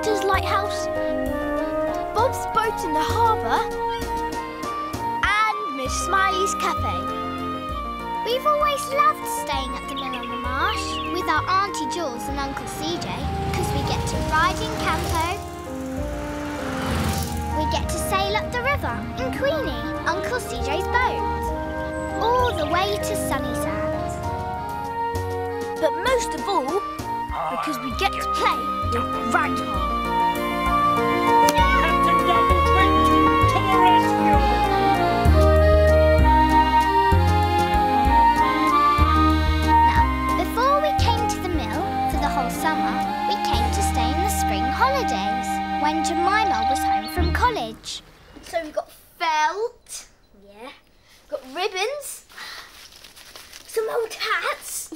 Doctor's lighthouse, Bob's boat in the harbour, and Miss Smiley's cafe. We've always loved staying at the mill on the marsh with our Auntie Jules and Uncle CJ because we get to ride in Campo. We get to sail up the river in Queenie, Uncle CJ's boat, all the way to Sunnysands. But most of all, because we get to play with Grandpa. Captain Double Twin, to the rescue! Now, before we came to the mill for the whole summer, we came to stay in the spring holidays when Jemima was home from college. So we've got felt, yeah, got ribbons, some old hats.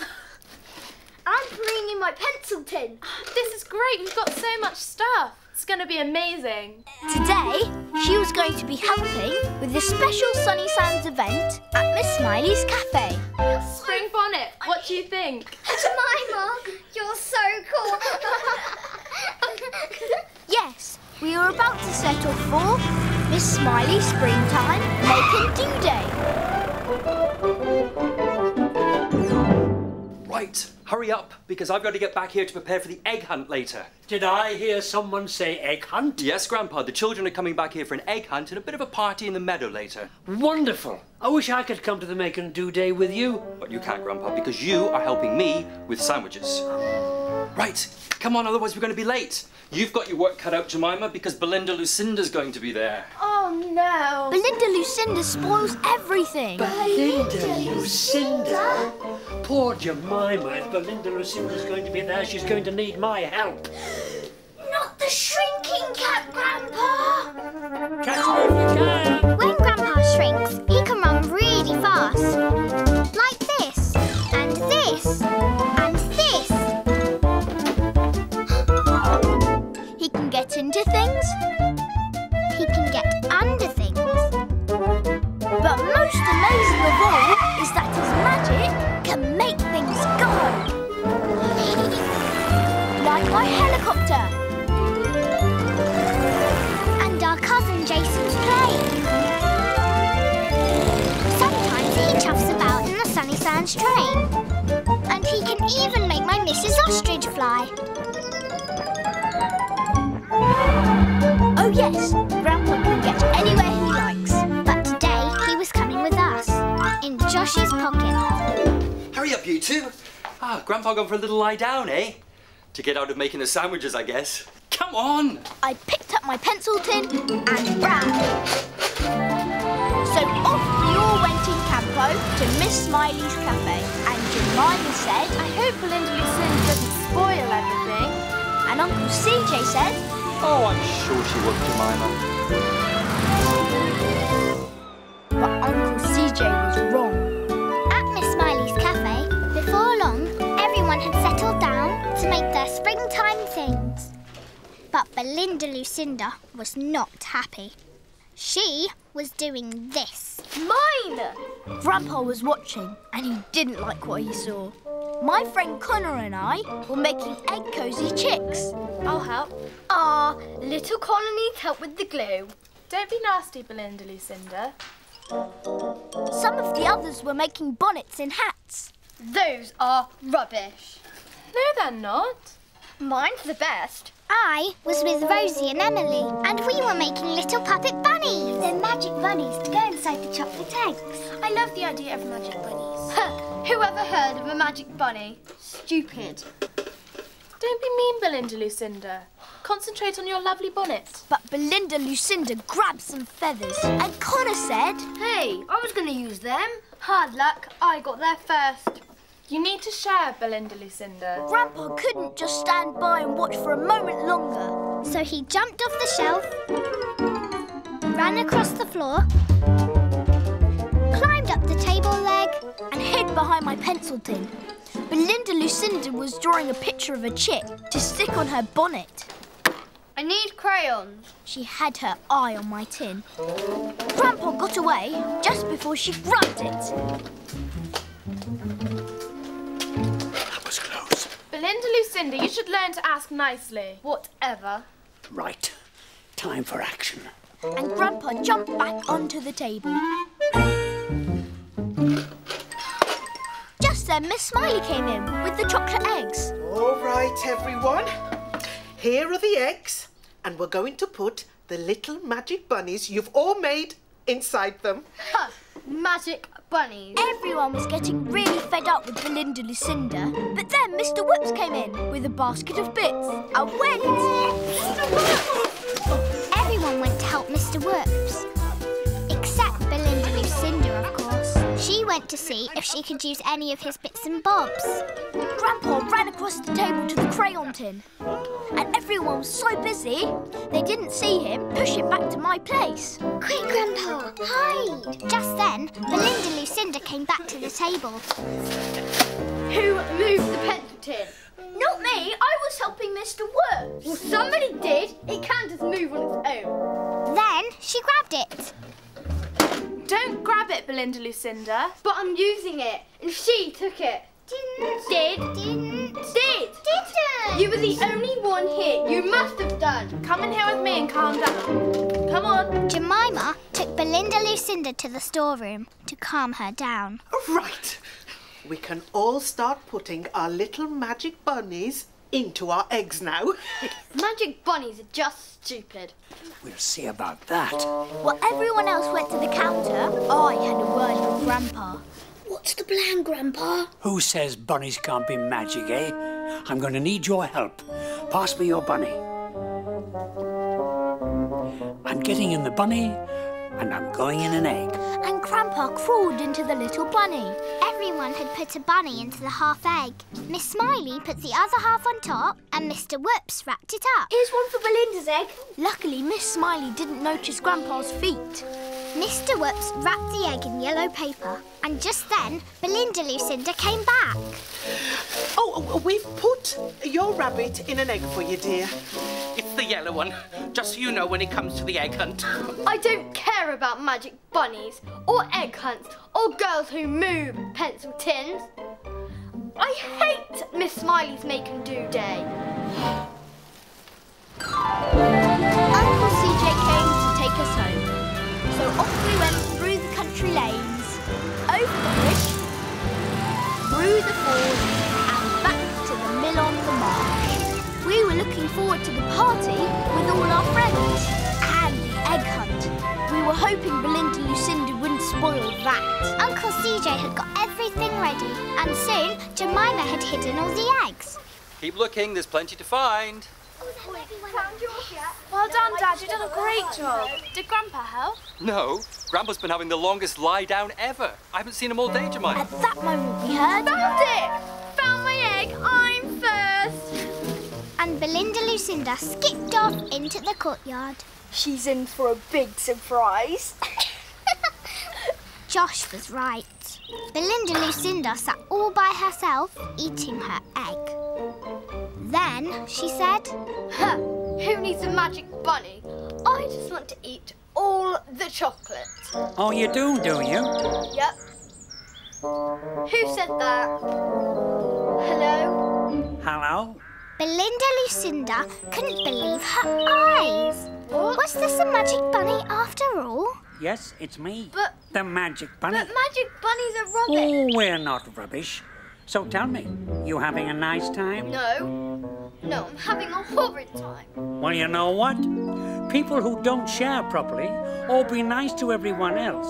I'm bringing my pencil tin. This is great. We've got so much stuff. It's going to be amazing. Today, she was going to be helping with the special Sunnysands event at Miss Smiley's cafe. Spring bonnet, what do you think? Jemima, you're so cool. Yes, we were about to set off for Miss Smiley's springtime make and do day. Right, hurry up, because I've got to get back here to prepare for the egg hunt later. Did I hear someone say egg hunt? Yes, Grandpa, the children are coming back here for an egg hunt and a bit of a party in the meadow later. Wonderful. I wish I could come to the make and do day with you. But you can't, Grandpa, because you are helping me with sandwiches. Right, come on, otherwise we're going to be late. You've got your work cut out, Jemima, because Belinda Lucinda's going to be there. Oh, no. Belinda Lucinda spoils everything. Belinda Lucinda? Poor Jemima. If Belinda Lucinda's going to be there, she's going to need my help. Not the shrinking cat, Grandpa. Catch me if you can. When Grandpa shrinks, he can run really fast. Like this, and this, and this. He can get into things, He can get under things. but most amazing of all is that his magic can make things go. Like my helicopter. And our cousin Jason's plane. Sometimes he chuffs about in the Sunnysands train. And he can even make my Mrs. Ostrich fly. Oh yes, Grandpa can get anywhere he likes. But today he was coming with us, in Josh's pocket. Hurry up, you two. Ah, Grandpa gone for a little lie down, eh? To get out of making the sandwiches, I guess. Come on! I picked up my pencil tin and ran. So off we all went in Campo to Miss Smiley's cafe. And Jemima said, I hope Belinda Lucinda doesn't spoil everything. and Uncle CJ said, Oh, I'm sure she won't, Jemima. but Uncle CJ was wrong. At Miss Smiley's cafe, before long, everyone had settled down to make their springtime things. But Belinda Lucinda was not happy. She was doing this. Mine! Grandpa was watching and he didn't like what he saw. My friend Connor and I were making egg cosy chicks. I'll help. Our little colony needs help with the glue. Don't be nasty, Belinda Lucinda. Some of the others were making bonnets and hats. Those are rubbish. No, they're not. Mine's the best. I was with Rosie and Emily, and we were making little puppet bunnies. They're magic bunnies to go inside the chocolate eggs. I love the idea of magic bunnies. Who ever heard of a magic bunny? Stupid. Don't be mean, Belinda Lucinda. Concentrate on your lovely bonnet. But Belinda Lucinda grabbed some feathers and Connor said, Hey, I was going to use them. Hard luck, I got there first. You need to share, Belinda Lucinda. Grandpa couldn't just stand by and watch for a moment longer. So he jumped off the shelf, ran across the floor, climbed up the table leg, and hid behind my pencil tin. Belinda Lucinda was drawing a picture of a chick to stick on her bonnet. I need crayons. She had her eye on my tin. Grandpa got away just before she grabbed it. That was close. Belinda Lucinda, you should learn to ask nicely. Whatever. Right. Time for action. And Grandpa jumped back onto the table. Just then, Miss Smiley came in with the chocolate eggs. All right, everyone. Here are the eggs, and we're going to put the little magic bunnies you've all made inside them. Ha! Magic bunnies. Everyone was getting really fed up with Belinda Lucinda, but then Mr. Whoops came in with a basket of bits and went. Mr. Whoops! Everyone went to help Mr. Whoops. Except Belinda Lucinda, of course. She went to see if she could use any of his bits and bobs. Grandpa ran across the table to the crayon tin. And everyone was so busy, they didn't see him push it back to my place. Quick, Grandpa, hide! Just then, Belinda Lucinda came back to the table. Who moved the pencil tin? Not me, I was helping Mr. Whoops. Well, somebody did. It can't just move on its own. Then she grabbed it. Don't grab it, Belinda Lucinda. But I'm using it, and she took it. Didn't. You were the only one here. You must have done. Come in here with me and calm down. Come on. Jemima took Belinda Lucinda to the storeroom to calm her down. Right. We can all start putting our little magic bunnies into our eggs now. Magic bunnies are just stupid. We'll see about that. While everyone else went to the counter, I had a word with Grandpa. What's the plan, Grandpa? Who says bunnies can't be magic, eh? I'm going to need your help. Pass me your bunny. I'm getting in the bunny, and I'm going in an egg. And Grandpa crawled into the little bunny. Everyone had put a bunny into the half egg. Miss Smiley put the other half on top, and Mr. Whoops wrapped it up. Here's one for Belinda's egg. Luckily, Miss Smiley didn't notice Grandpa's feet. Mr. Whoops wrapped the egg in yellow paper, and just then, Belinda Lucinda came back. Oh, we've put your rabbit in an egg for you, dear. It's the yellow one, just so you know when it comes to the egg hunt. I don't care about magic bunnies, or egg hunts, or girls who move pencil tins. I hate Miss Smiley's make and do day. Uncle CJ came to take us home. So off we went through the country lanes, over the bridge, through the ford, and back to the mill on the marsh. We were looking forward to the party with all our friends and the egg hunt. We were hoping Belinda Lucinda wouldn't spoil that. Uncle CJ had got everything ready, and soon Jemima had hidden all the eggs. Keep looking, there's plenty to find. Well done, Dad. You've done a great job. Did Grandpa help? No, Grandpa's been having the longest lie down ever. I haven't seen him all day, Jemima. At that moment we heard... Found it! Found my egg! I'm first! And Belinda Lucinda skipped off into the courtyard. She's in for a big surprise. Josh was right. Belinda Lucinda sat all by herself, eating her egg. Then she said, Huh, who needs a magic bunny? I just want to eat all the chocolate. Oh, you do you? Yep. Who said that? Hello? Hello? Belinda Lucinda couldn't believe her eyes. What? Was this a magic bunny after all? Yes, it's me. But- the magic bunny. But magic bunnies are rubbish. Oh, we're not rubbish. So tell me, you having a nice time? No, I'm having a horrid time. Well, you know what? People who don't share properly or be nice to everyone else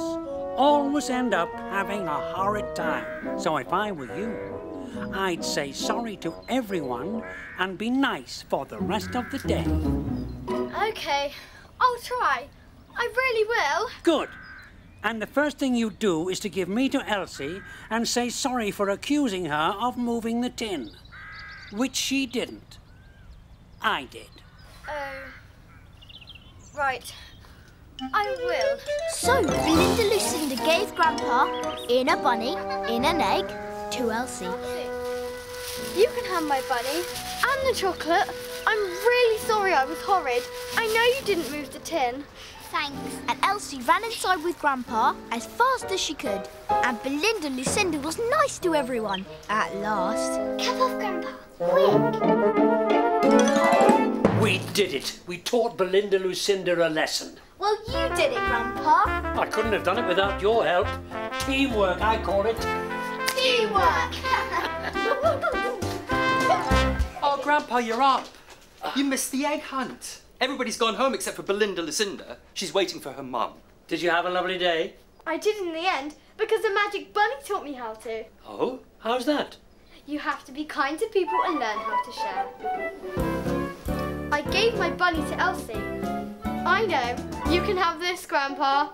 always end up having a horrid time. So if I were you, I'd say sorry to everyone and be nice for the rest of the day. Okay, I'll try. I really will. Good. And the first thing you do is to give me to Elsie and say sorry for accusing her of moving the tin. Which she didn't. I did. Oh, right. I will. So Belinda Lucinda gave Grandpa, in a bunny, in an egg, to Elsie. You can have my bunny and the chocolate. I'm really sorry I was horrid. I know you didn't move the tin. Thanks. And Elsie ran inside with Grandpa as fast as she could. And Belinda Lucinda was nice to everyone, at last. Cap off, Grandpa. Quick. We did it. We taught Belinda Lucinda a lesson. Well, you did it, Grandpa. I couldn't have done it without your help. Teamwork, I call it. Teamwork. Oh, Grandpa, you're up. You missed the egg hunt. Everybody's gone home except for Belinda Lucinda. She's waiting for her mum. Did you have a lovely day? I did in the end because the magic bunny taught me how to. Oh, how's that? You have to be kind to people and learn how to share. I gave my bunny to Elsie. I know. You can have this, Grandpa.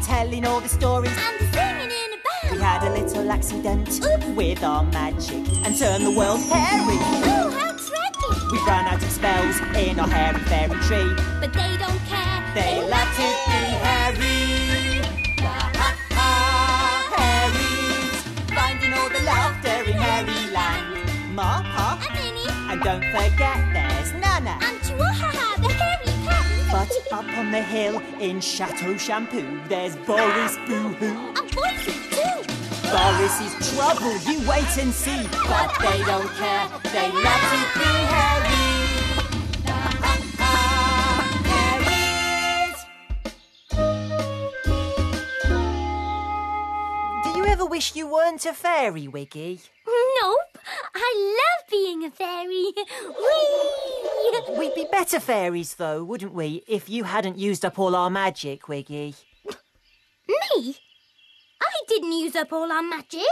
Telling all the stories and singing in a band. We had a little accident with our magic and turned the world hairy. Oh, how tricky! We ran out of spells in our hairy fairy tree, but they don't care. They love to be hairy. Hairies, finding all the laughter in Hairyland. Ma, Pa, And Minnie. and don't forget there's Nana. And Chihuahua, the hairy cat. But up on the hill in Chateau Shampoo, there's Boris Boo-hoo. And Boise too. Boris is trouble, you wait and see. But they don't care, they love to be hairy. Hairies. Do you ever wish you weren't a fairy, Wiggy? Nope. I love being a fairy. Whee! We'd be better fairies, though, wouldn't we, if you hadn't used up all our magic, Wiggy? Me? I didn't use up all our magic.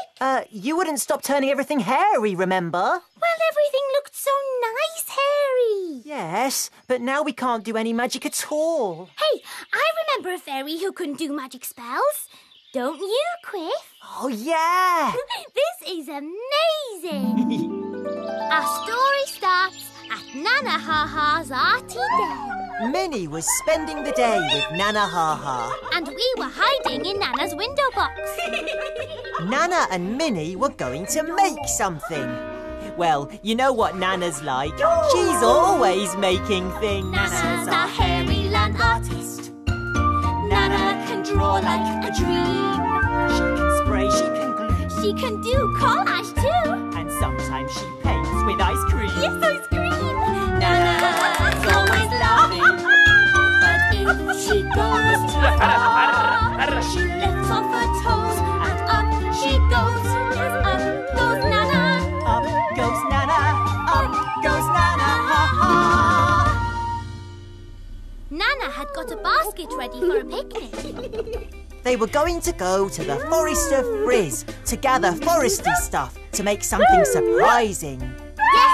You wouldn't stop turning everything hairy, remember? Well, everything looked so nice, hairy. Yes, but now we can't do any magic at all. Hey, I remember a fairy who couldn't do magic spells. Don't you, Quiff? Oh, yeah! This is amazing. Our story starts at Nana Ha-Ha's Arty Den. Minnie was spending the day with Nana Ha-Ha. And we were hiding in Nana's window box. Nana and Minnie were going to make something. Well, you know what Nana's like. She's always making things. Nana's a Hairyland artist. Nana can draw like a dream. She can spray, she can glue. She can do collage too. And sometimes she paints with ice cream. Yes, ice cream. Nana's always laughing. But if she goes too far, she lifts off her toes and up she goes. Yes, up goes Nana. Up goes Nana. Up goes Nana. Ha-ha. Nana had got a basket ready for a picnic. They were going to go to the Forest of Frizz to gather foresty stuff to make something surprising. Yes,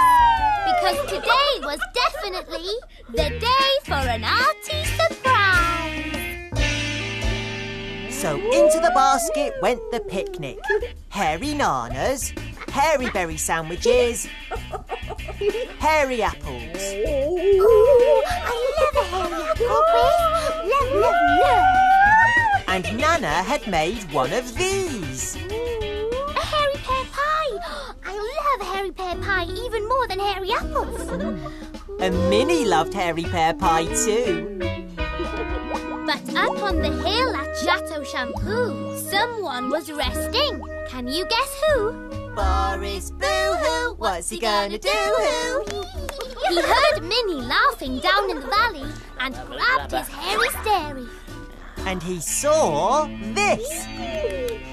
because today was definitely the day for an Arty surprise. So into the basket went the picnic. Hairy nanas, hairyberry sandwiches, hairy apples. Ooh, I love a hairy apple, Quiff. Love, love, love. And Nana had made one of these. A hairy pear pie. I love hairy pear pie even more than hairy apples. And Minnie loved hairy pear pie too. But up on the hill at Chateau Shampoo, someone was resting. Can you guess who? Boris Boo-hoo, what's he gonna do? He heard Minnie laughing down in the valley and grabbed his hairy stary. And he saw this.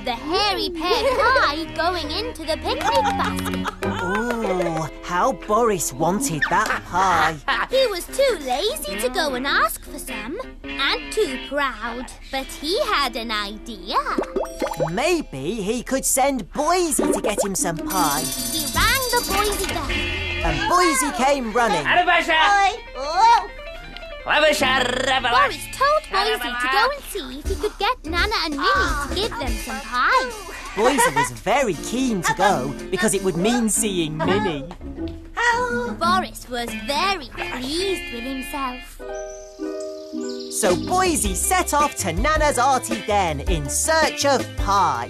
The hairy pear pie going into the picnic basket. Ooh, how Boris wanted that pie. He was too lazy to go and ask for some, and too proud. But he had an idea. Maybe he could send Boise to get him some pie. He rang the Boise bell. And Boise came running. Boris told Boise to go and see if he could get Nana and Minnie to give them some pie. Boise was very keen to go because it would mean seeing Minnie. Boris was very pleased with himself. So Boise set off to Nana's Arty den in search of pie.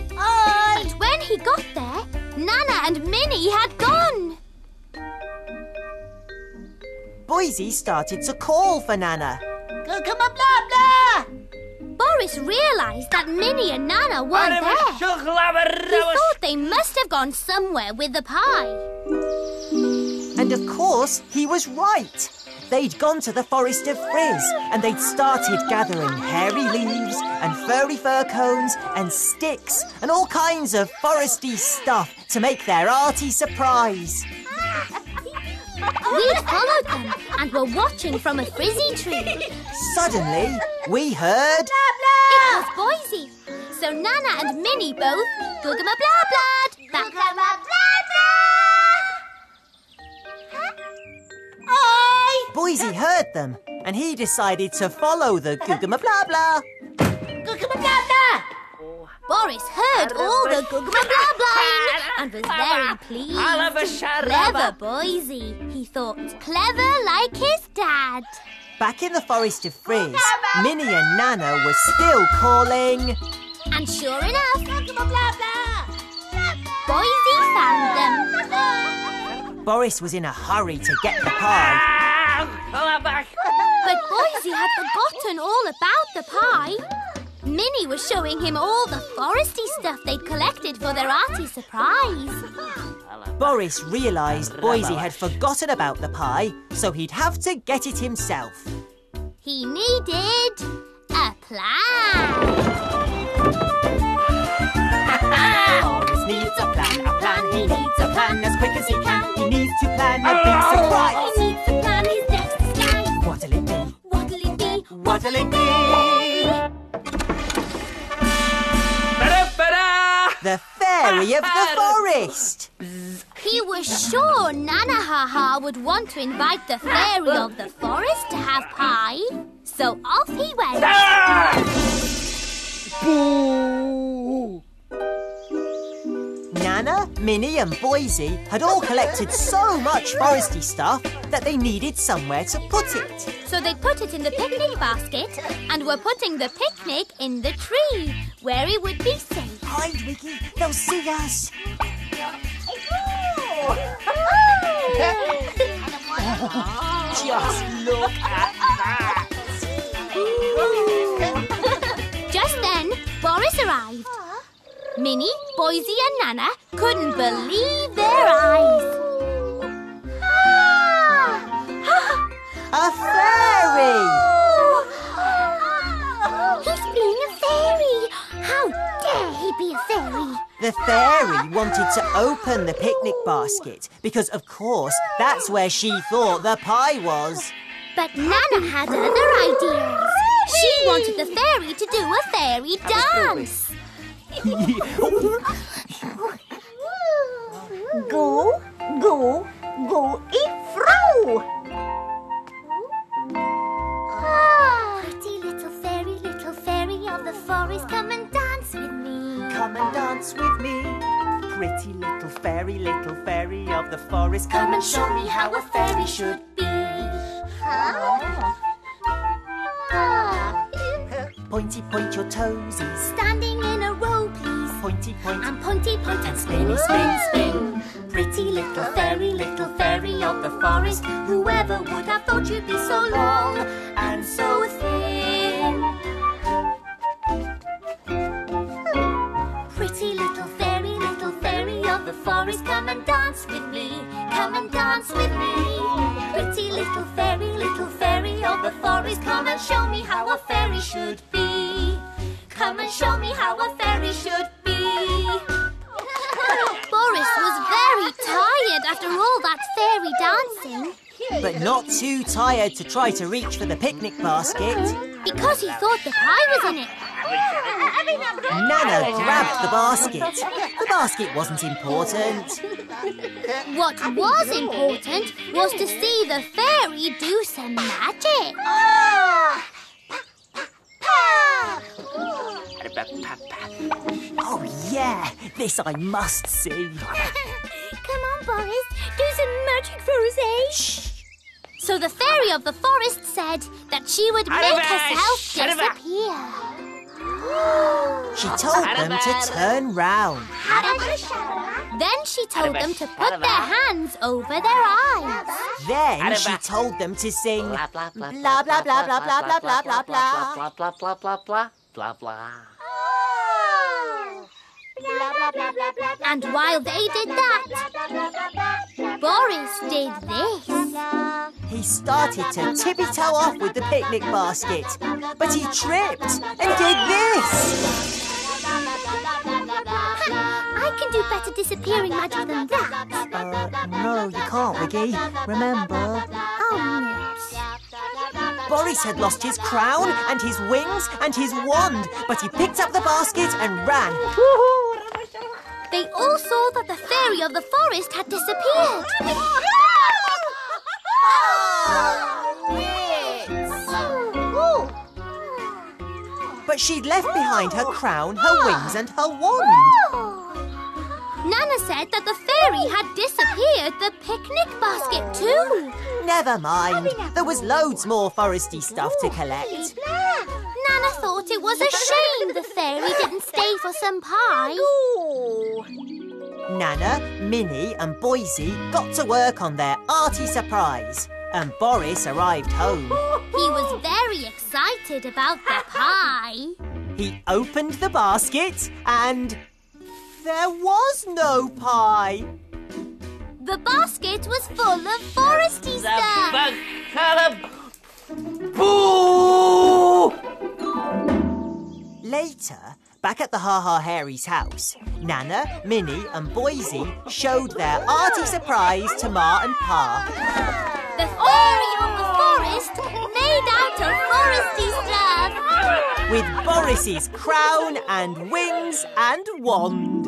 But when he got there, Nana and Minnie had gone. Boise started to call for Nana. Come on, blah, blah. Boris realised that Minnie and Nana weren't there. He thought they must have gone somewhere with the pie. And of course, he was right. They'd gone to the Forest of Frizz and they'd started gathering hairy leaves and furry fir cones and sticks and all kinds of foresty stuff to make their Arty surprise. We'd followed them and were watching from a frizzy tree. Suddenly, we heard... It was Boise. So Nana and Minnie both googama-blah-blahed back. Boise heard them and he decided to follow the googama-blah-blah. Googama-blah-blah. Boris heard all the googama-blah-blahing and was very pleased. Clever Boise, he thought. Clever like his dad. Back in the Forest of Frizz, Minnie and Nana were still calling. And sure enough, Boise found them. Boris was in a hurry to get the pie. But Boise had forgotten all about the pie. Minnie was showing him all the foresty stuff they'd collected for their Arty surprise. Boris realised Boise had forgotten about the pie, so he'd have to get it himself. He needed a plan. Boris needs a plan, he needs a plan as quick as he can. He needs to plan a big surprise. He needs to plan his next disguise. What'll it be? What'll it be? What'll it be? The fairy of the forest! He was sure Nana Haha would want to invite the fairy of the forest to have pie. So off he went. Boo! Nana, Minnie and Boise had all collected so much foresty stuff that they needed somewhere to put it. So they put it in the picnic basket and were putting the picnic in the tree, where it would be safe. Hide, Wiggy, they'll see us. Just look at that. Just then, Boris arrived. Minnie, Boise and Nana couldn't believe their eyes. A fairy! He's being a fairy! How dare he be a fairy? The fairy wanted to open the picnic basket because, of course, that's where she thought the pie was. But Nana had other ideas. She wanted the fairy to do a fairy dance. Go, go, go, fro. Pretty little fairy of the forest, come and dance with me. Come and dance with me. Pretty little fairy of the forest, Come and show me how a fairy should be. Pointy point your toesies. Standing in a row, please. Pointy point. And pointy point And spinny, spin, spin. Pretty little fairy of the forest. Whoever would have thought you'd be so long and so thin? Pretty little fairy of the forest, come and dance with me. Come and dance with me. Pretty little fairy of the forest, come and show me how a fairy should be. Come and show me how a fairy should be. Boris was very tired after all that fairy dancing. But not too tired to try to reach for the picnic basket. Because he thought the pie was in it. Nana grabbed the basket. The basket wasn't important. What was important was to see the fairy do some magic. Oh, yeah, this I must see. Come on, Boris, do some magic for us, eh? Shh. So the fairy of the forest said that she would make herself disappear. She told them to turn round. Then she told them to put their hands over their eyes. Then she told them to sing blah blah blah blah blah blah blah blah blah blah blah blah blah blah blah blah. And while they did that, Boris did this. He started to tippy-toe off with the picnic basket, but he tripped and did this. I can do better disappearing magic than that. No, you can't, Wiggy. Remember? Oh, Boris had lost his crown and his wings and his wand, but he picked up the basket and ran. They all saw that the fairy of the forest had disappeared. But she'd left behind her crown, her wings and her wand. Nana said that the fairy had disappeared the picnic basket too. Never mind. There was loads more foresty stuff to collect. Nana thought it was a shame the fairy didn't stay for some pie. Nana, Minnie and Boise got to work on their Arty surprise, and Boris arrived home. He was very excited about the pie. He opened the basket and there was no pie. The basket was full of foresty stuff. Boo! Later, back at the Hairies' house, Nana, Minnie and Boise showed their Arty surprise to Ma and Pa. The fairy of the forest made out of foresty stuff. With Boris's crown and wings and wand.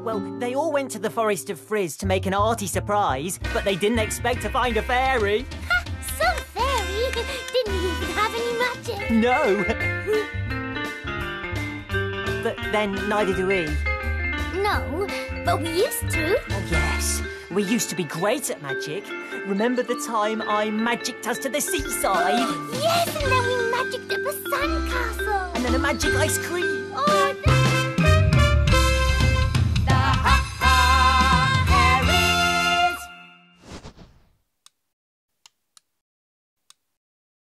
Well, they all went to the Forest of Frizz to make an Arty surprise, but they didn't expect to find a fairy. Ha! Some fairy didn't even have any magic. No. But then neither do we. No, but we used to. Oh, yes. We used to be great at magic. Remember the time I magicked us to the seaside? Yes, and then we magicked up a sandcastle. And then a magic ice cream